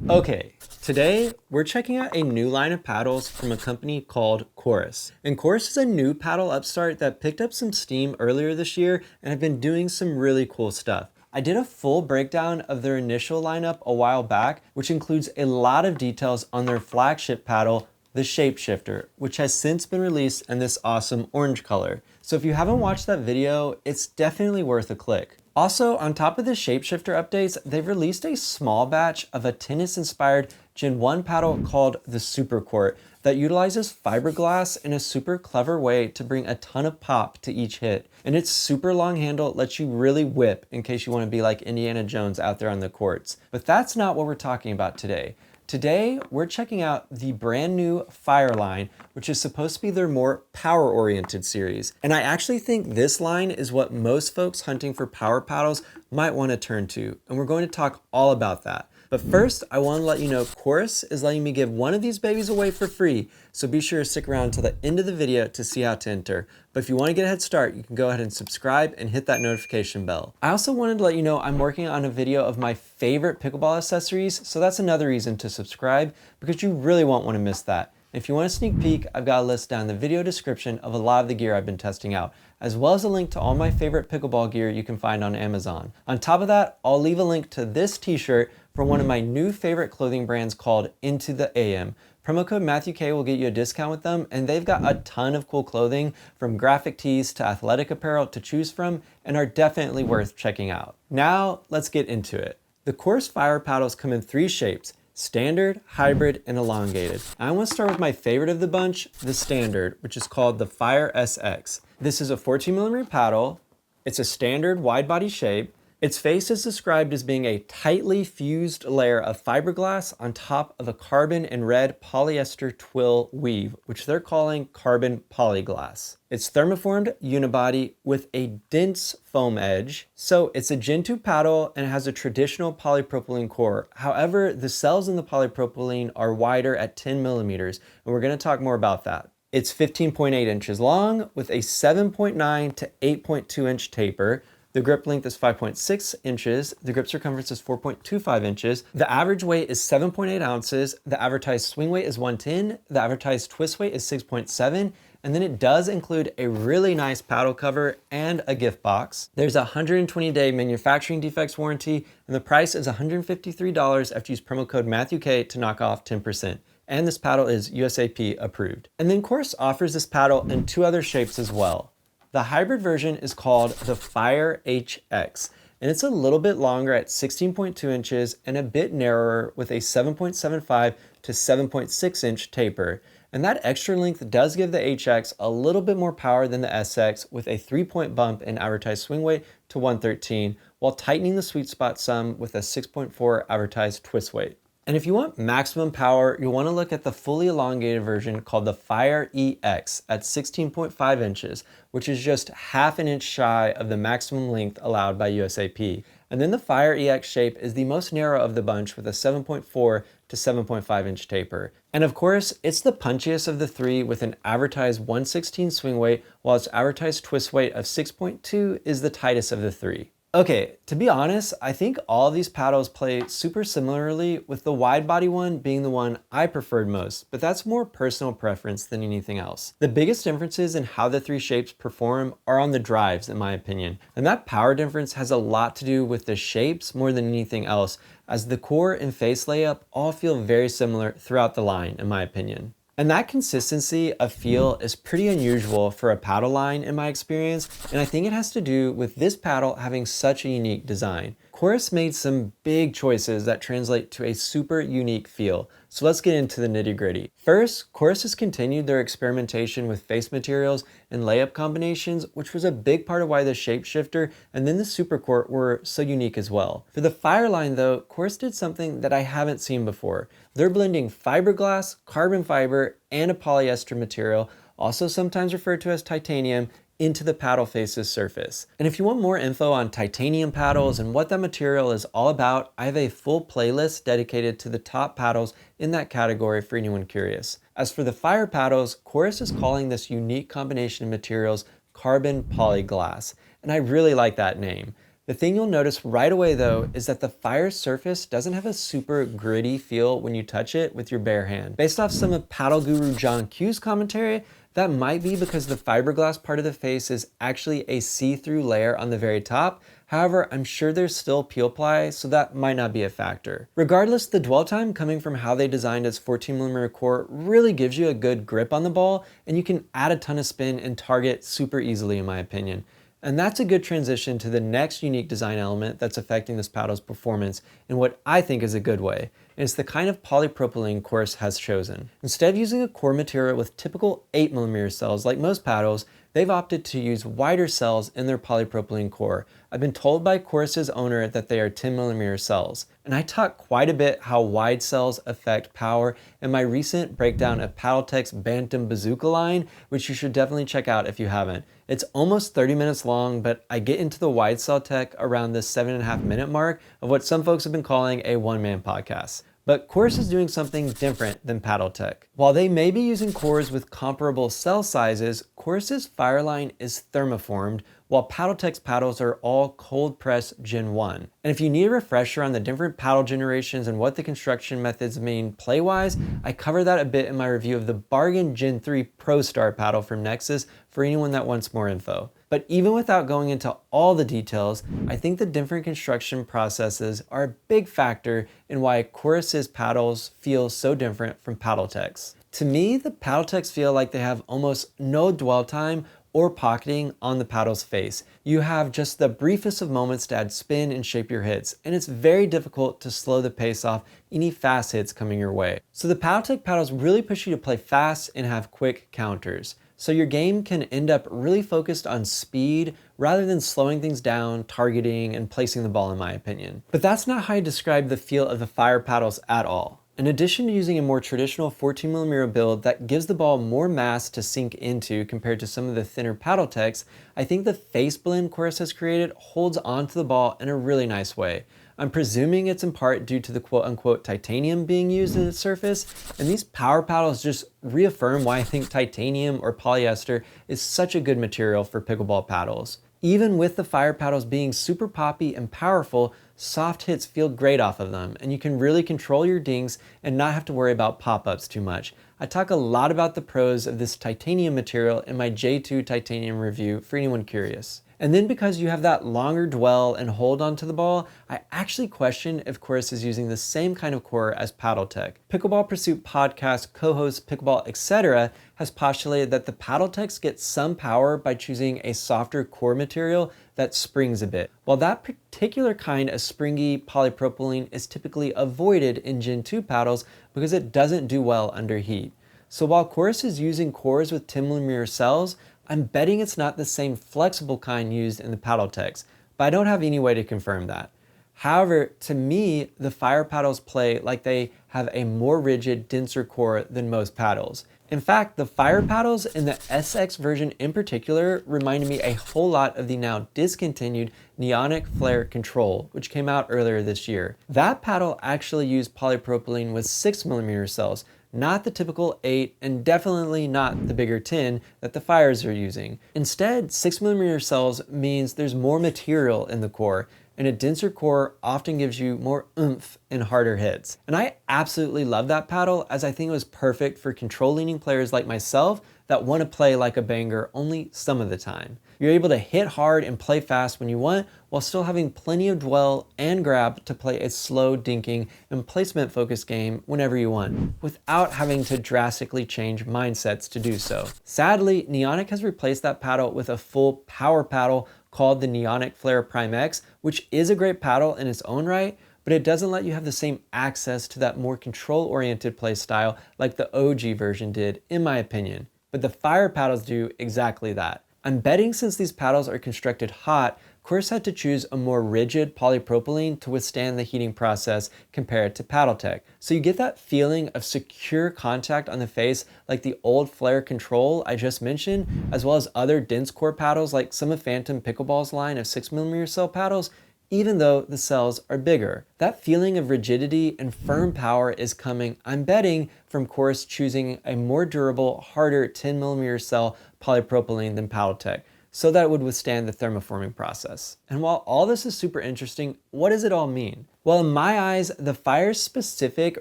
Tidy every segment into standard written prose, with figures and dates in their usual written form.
Okay, today we're checking out a new line of paddles from a company called Chorus. And Chorus is a new paddle upstart that picked up some steam earlier this year and have been doing some really cool stuff. I did a full breakdown of their initial lineup a while back, which includes a lot of details on their flagship paddle, the Shapeshifter, which has since been released in this awesome orange color. So if you haven't watched that video, it's definitely worth a click. Also, on top of the Shapeshifter updates, they've released a small batch of a tennis-inspired Gen 1 paddle called the Super Court that utilizes fiberglass in a super clever way to bring a ton of pop to each hit. And its super long handle lets you really whip in case you want to be like Indiana Jones out there on the courts. But that's not what we're talking about today. Today, we're checking out the brand new Fire line, which is supposed to be their more power-oriented series. And I actually think this line is what most folks hunting for power paddles might want to turn to. And we're going to talk all about that. But first, I want to let you know Chorus is letting me give one of these babies away for free, so be sure to stick around to the end of the video to see how to enter. But if you want to get a head start, you can go ahead and subscribe and hit that notification bell. I also wanted to let you know I'm working on a video of my favorite pickleball accessories, so that's another reason to subscribe, because you really won't want to miss that. If you want a sneak peek, I've got a list down in the video description of a lot of the gear I've been testing out, as well as a link to all my favorite pickleball gear you can find on Amazon. On top of that, I'll leave a link to this t-shirt from one of my new favorite clothing brands called Into the AM. Promo code MatthewK will get you a discount with them, and they've got a ton of cool clothing from graphic tees to athletic apparel to choose from, and are definitely worth checking out. Now, let's get into it. The ChorusFire paddles come in 3 shapes: standard, hybrid, and elongated. I want to start with my favorite of the bunch, the standard, which is called the Fire SX. This is a 14mm paddle. It's a standard wide body shape. Its face is described as being a tightly fused layer of fiberglass on top of a carbon and red polyester twill weave, which they're calling carbon polyglass. It's thermoformed unibody with a dense foam edge. So it's a Gen 2 paddle and it has a traditional polypropylene core. However, the cells in the polypropylene are wider at 10mm, and we're going to talk more about that. It's 15.8 inches long with a 7.9 to 8.2 inch taper. The grip length is 5.6 inches. The grip circumference is 4.25 inches. The average weight is 7.8 ounces. The advertised swing weight is 110. The advertised twist weight is 6.7. And then it does include a really nice paddle cover and a gift box. There's a 120-day manufacturing defects warranty, and the price is $153 after you use promo code MatthewK to knock off 10%. And this paddle is USAP approved. And then Chorus offers this paddle in 2 other shapes as well. The hybrid version is called the FireHX, and it's a little bit longer at 16.2 inches and a bit narrower with a 7.75 to 7.6 inch taper. And that extra length does give the HX a little bit more power than the SX, with a 3-point bump in advertised swing weight to 113, while tightening the sweet spot some with a 6.4 advertised twist weight. And if you want maximum power, you'll want to look at the fully elongated version called the FireEX at 16.5 inches, which is just half an inch shy of the maximum length allowed by USAP. And then the FireEX shape is the most narrow of the bunch with a 7.4 to 7.5 inch taper. And of course, it's the punchiest of the 3 with an advertised 116 swing weight, while its advertised twist weight of 6.2 is the tightest of the 3. Okay, to be honest, I think all of these paddles play super similarly, with the wide body one being the one I preferred most, but that's more personal preference than anything else. The biggest differences in how the 3 shapes perform are on the drives, in my opinion, and that power difference has a lot to do with the shapes more than anything else, as the core and face layup all feel very similar throughout the line, in my opinion. And that consistency of feel is pretty unusual for a paddle line in my experience, and I think it has to do with this paddle having such a unique design. Chorus made some big choices that translate to a super unique feel, so let's get into the nitty-gritty. First, Chorus has continued their experimentation with face materials and layup combinations, which was a big part of why the Shapeshifter and then the Super Court were so unique as well. For the Fire line though, Chorus did something that I haven't seen before. They're blending fiberglass, carbon fiber, and a polyester material, also sometimes referred to as titanium, into the paddle face's surface. And if you want more info on titanium paddles and what that material is all about, I have a full playlist dedicated to the top paddles in that category for anyone curious. As for the Fire paddles, Chorus is calling this unique combination of materials carbon polyglass, and I really like that name. The thing you'll notice right away though is that the Fire surface doesn't have a super gritty feel when you touch it with your bare hand. Based off some of paddle guru John Q's commentary, that might be because the fiberglass part of the face is actually a see-through layer on the very top. However, I'm sure there's still peel ply, so that might not be a factor. Regardless, the dwell time coming from how they designed its 14mm core really gives you a good grip on the ball, and you can add a ton of spin and target super easily in my opinion. And that's a good transition to the next unique design element that's affecting this paddle's performance in what I think is a good way. And it's the kind of polypropylene Chorus has chosen. Instead of using a core material with typical 8mm cells like most paddles, they've opted to use wider cells in their polypropylene core. I've been told by Chorus's owner that they are 10mm cells. And I talk quite a bit how wide cells affect power in my recent breakdown of PaddleTekBantam Bazooka line, which you should definitely check out if you haven't. It's almost 30 minutes long, but I get into the wide cell tech around the 7.5-minute mark of what some folks have been calling a one-man podcast. But Chorus is doing something different than PaddleTek. While they may be using cores with comparable cell sizes, Chorus's Fire line is thermoformed, while PaddleTek's paddles are all cold press Gen 1. And if you need a refresher on the different paddle generations and what the construction methods mean play-wise, I cover that a bit in my review of the bargain Gen 3 Pro Star paddle from Nexus for anyone that wants more info. But even without going into all the details, I think the different construction processes are a big factor in why Chorus's paddles feel so different from PaddleTek's. To me, the PaddleTek's feel like they have almost no dwell time or pocketing on the paddle's face. You have just the briefest of moments to add spin and shape your hits, and it's very difficult to slow the pace off any fast hits coming your way. So the PaddleTek paddles really push you to play fast and have quick counters. So your game can end up really focused on speed rather than slowing things down, targeting, and placing the ball in my opinion. But that's not how I describe the feel of the Fire paddles at all. In addition to using a more traditional 14mm build that gives the ball more mass to sink into compared to some of the thinner PaddleTeks, I think the face blend Chorus has created holds onto the ball in a really nice way. I'm presuming it's in part due to the quote-unquote titanium being used in its surface, and these power paddles just reaffirm why I think titanium or polyester is such a good material for pickleball paddles. Even with the Fire paddles being super poppy and powerful, soft hits feel great off of them, and you can really control your dinks and not have to worry about pop-ups too much. I talk a lot about the pros of this titanium material in my J2 titanium review for anyone curious. And then because you have that longer dwell and hold onto the ball, I actually question if Chorus is using the same kind of core as PaddleTek. Pickleball Pursuit podcast co-host Pickleball Etc. has postulated that the PaddleTeks get some power by choosing a softer core material that springs a bit. While that particular kind of springy polypropylene is typically avoided in Gen 2 paddles because it doesn't do well under heat. So while Chorus is using cores with 10mm cells, I'm betting it's not the same flexible kind used in the PaddleTeks, but I don't have any way to confirm that. However, to me, the Fire paddles play like they have a more rigid, denser core than most paddles. In fact, the Fire paddles in the SX version in particular reminded me a whole lot of the now discontinued NeonicFlare Control, which came out earlier this year. That paddle actually used polypropylene with 6mm cells, not the typical 8 and definitely not the bigger 10 that the Fires are using. Instead, 6mm cells means there's more material in the core, and a denser core often gives you more oomph and harder hits. And I absolutely love that paddle, as I think it was perfect for control-leaning players like myself that want to play like a banger only some of the time. You're able to hit hard and play fast when you want, while still having plenty of dwell and grab to play a slow dinking and placement focused game whenever you want, without having to drastically change mindsets to do so. Sadly, Neonic has replaced that paddle with a full power paddle called the NeonicFlare Prime X, which is a great paddle in its own right, but it doesn't let you have the same access to that more control-oriented play style like the OG version did, in my opinion. But the Fire paddles do exactly that. I'm betting since these paddles are constructed hot, Chorus had to choose a more rigid polypropylene to withstand the heating process compared to PaddleTek. So you get that feeling of secure contact on the face like the old Flare Control I just mentioned, as well as other dense core paddles like some of Phantom Pickleball's line of 6mm cell paddles, even though the cells are bigger. That feeling of rigidity and firm power is coming, I'm betting, from Chorus choosing a more durable, harder 10mm cell polypropylene than PaddleTek. so that it would withstand the thermoforming process. And while all this is super interesting, what does it all mean? Well, in my eyes, the Fire's specific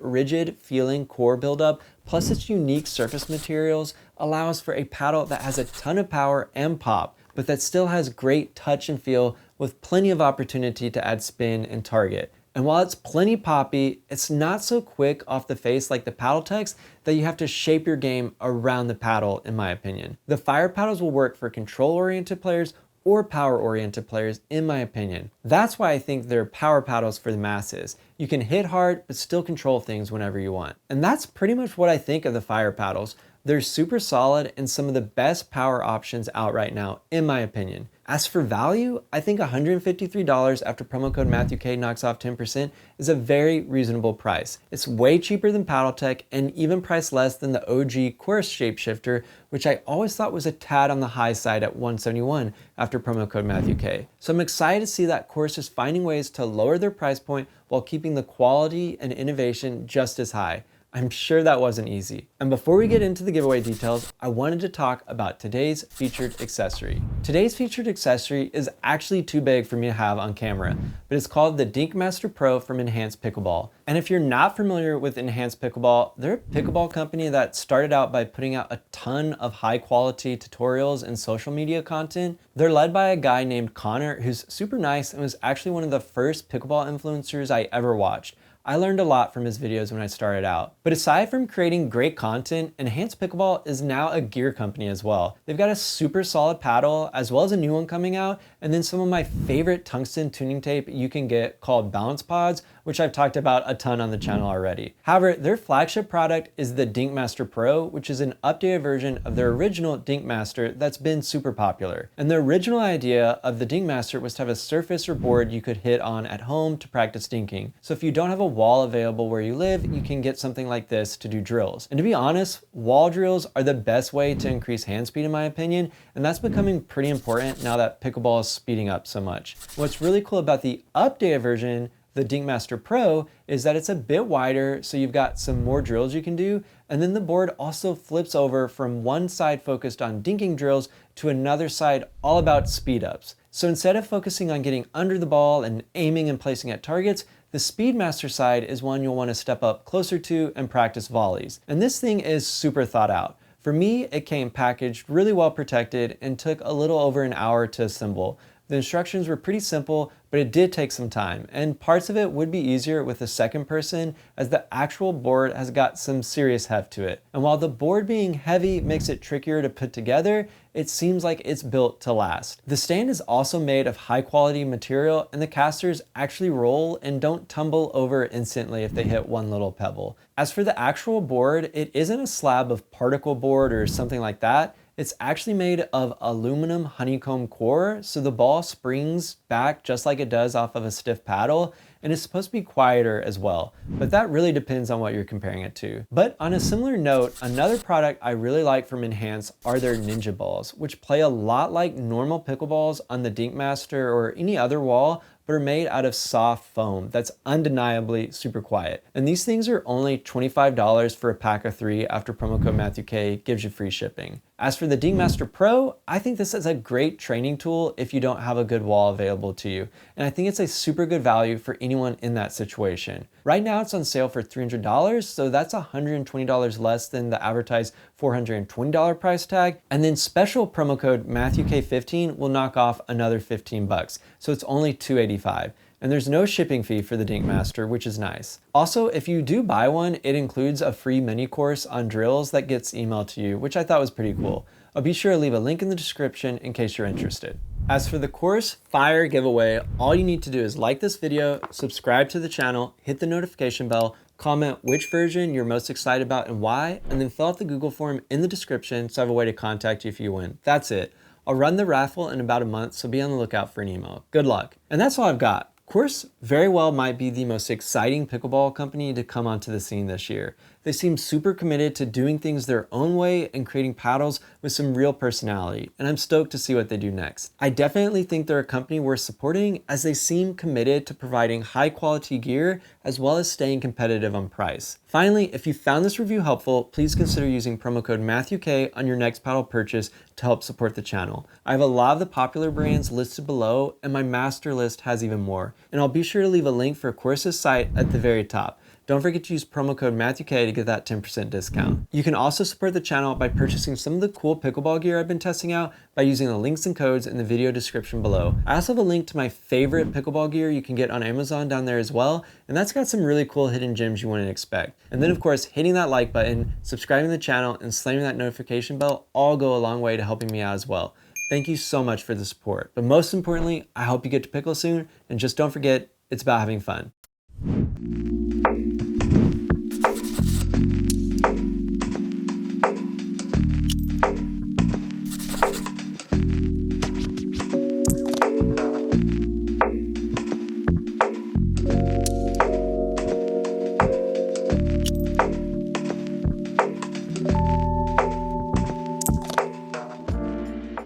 rigid feeling core buildup plus its unique surface materials allows for a paddle that has a ton of power and pop, but that still has great touch and feel with plenty of opportunity to add spin and target. And while it's plenty poppy, it's not so quick off the face like the PaddleTeks that you have to shape your game around the paddle, in my opinion. The Fire paddles will work for control-oriented players or power-oriented players, in my opinion. That's why I think they're power paddles for the masses. You can hit hard, but still control things whenever you want. And that's pretty much what I think of the Fire paddles. They're super solid and some of the best power options out right now, in my opinion. As for value, I think $153 after promo code MatthewK knocks off 10% is a very reasonable price. It's way cheaper than PaddleTek and even priced less than the OG Chorus shapeshifter, which I always thought was a tad on the high side at $171 after promo code MatthewK. So I'm excited to see that Chorus is finding ways to lower their price point while keeping the quality and innovation just as high. I'm sure that wasn't easy. And before we get into the giveaway details, I wanted to talk about today's featured accessory. Today's featured accessory is actually too big for me to have on camera, but it's called the DinkMasterPro from Enhanced Pickleball. And if you're not familiar with Enhanced Pickleball, they're a pickleball company that started out by putting out a ton of high quality tutorials and social media content. They're led by a guy named Connor who's super nice and was actually one of the first pickleball influencers I ever watched. I learned a lot from his videos when I started out. But aside from creating great content, Enhanced Pickleball is now a gear company as well. They've got a super solid paddle, as well as a new one coming out, and then some of my favorite tungsten tuning tape you can get called Balance Pods, which I've talked about a ton on the channel already. However, their flagship product is the DinkMasterPro, which is an updated version of their original DinkMaster that's been super popular. And the original idea of the DinkMaster was to have a surface or board you could hit on at home to practice dinking. So if you don't have a wall available where you live, you can get something like this to do drills. And to be honest, wall drills are the best way to increase hand speed in my opinion, and that's becoming pretty important now that pickleball is speeding up so much. What's really cool about the updated version, the DinkMasterPro, is that it's a bit wider, so you've got some more drills you can do, and then the board also flips over from one side focused on dinking drills to another side all about speed ups. So instead of focusing on getting under the ball and aiming and placing at targets, the Speedmaster side is one you'll want to step up closer to and practice volleys. And this thing is super thought out. For me, it came packaged really well protected and took a little over an hour to assemble. The instructions were pretty simple, but it did take some time, and parts of it would be easier with a second person as the actual board has got some serious heft to it. And while the board being heavy makes it trickier to put together, it seems like it's built to last. The stand is also made of high quality material, and the casters actually roll and don't tumble over instantly if they hit one little pebble. As for the actual board, it isn't a slab of particle board or something like that. It's actually made of aluminum honeycomb core, so the ball springs back just like it does off of a stiff paddle, and it's supposed to be quieter as well, but that really depends on what you're comparing it to. But on a similar note, another product I really like from Enhance are their Ninja Balls, which play a lot like normal pickleballs on the DinkMaster or any other wall, but are made out of soft foam that's undeniably super quiet. And these things are only $25 for a pack of 3 after promo code MatthewK gives you free shipping. As for the DinkMasterPro, I think this is a great training tool if you don't have a good wall available to you. And I think it's a super good value for anyone in that situation. Right now it's on sale for $300, so that's $120 less than the advertised $420 price tag. And then special promo code MatthewK15 will knock off another 15 bucks. So it's only $285. And there's no shipping fee for the DinkMaster, which is nice. Also, if you do buy one, it includes a free mini course on drills that gets emailed to you, which I thought was pretty cool. I'll be sure to leave a link in the description in case you're interested. As for the ChorusFire giveaway, all you need to do is like this video, subscribe to the channel, hit the notification bell, comment which version you're most excited about and why, and then fill out the Google form in the description so I have a way to contact you if you win. That's it. I'll run the raffle in about a month, so be on the lookout for an email. Good luck. And that's all I've got. Chorus very well might be the most exciting pickleball company to come onto the scene this year. They seem super committed to doing things their own way and creating paddles with some real personality, and I'm stoked to see what they do next. I definitely think they're a company worth supporting as they seem committed to providing high quality gear as well as staying competitive on price. Finally, if you found this review helpful, please consider using promo code MatthewK on your next paddle purchase to help support the channel. I have a lot of the popular brands listed below, and my master list has even more. And I'll be sure to leave a link for Chorus's site at the very top. Don't forget to use promo code MatthewK to get that 10% discount. You can also support the channel by purchasing some of the cool pickleball gear I've been testing out by using the links and codes in the video description below. I also have a link to my favorite pickleball gear you can get on Amazon down there as well, and that's got some really cool hidden gems you wouldn't expect. And then of course, hitting that like button, subscribing to the channel, and slamming that notification bell all go a long way to helping me out as well. Thank you so much for the support. But most importantly, I hope you get to pickle soon, and just don't forget, it's about having fun.